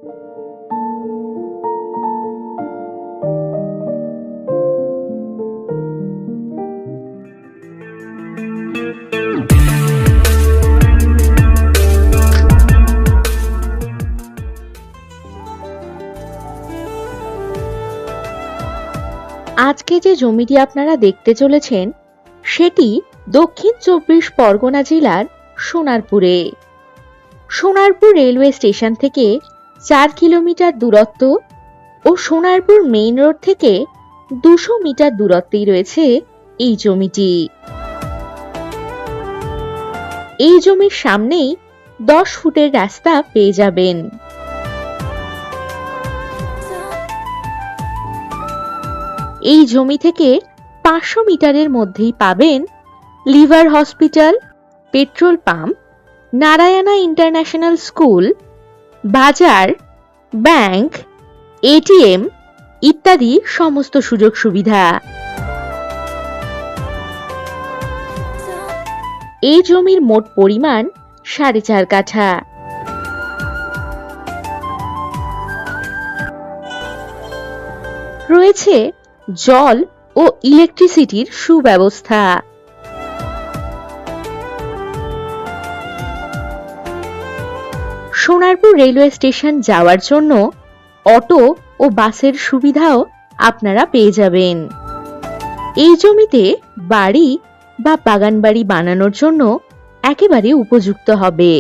আজকে যে জমিটি আপনারা দেখতে চলেছেন সেটি দক্ষিণ ২৪ পরগনা জেলার সোনারপুরে। সোনারপুর রেলওয়ে স্টেশন থেকে ৪ কিলোমিটার দূরত্ব ও সোনারপুর মেইন রোড থেকে ২০০ মিটার দূরত্বেই রয়েছে এই জমিটি। এই জমির সামনেই ১০ ফুটের রাস্তা পেয়ে যাবেন। এই জমি থেকে ৫০০ মিটারের মধ্যেই পাবেন liver hospital, petrol pump, Narayana international school, বাজার, ব্যাংক, এটিএম ইত্যাদি সমস্ত সুযোগ সুবিধা। এই জমির মোট পরিমাণ ৪.৫ কাঠা। রয়েছে জল ও ইলেকট্রিসিটির সুব্যবস্থা। সোনারপুর রেলওয়ে স্টেশন যাওয়ার জন্য অটো ও বাসের সুবিধাও আপনারা পেয়ে যাবেন। এই জমিতে বাড়ি বা বাগান বাড়ি বানানোর জন্য একেবারে উপযুক্ত হবে।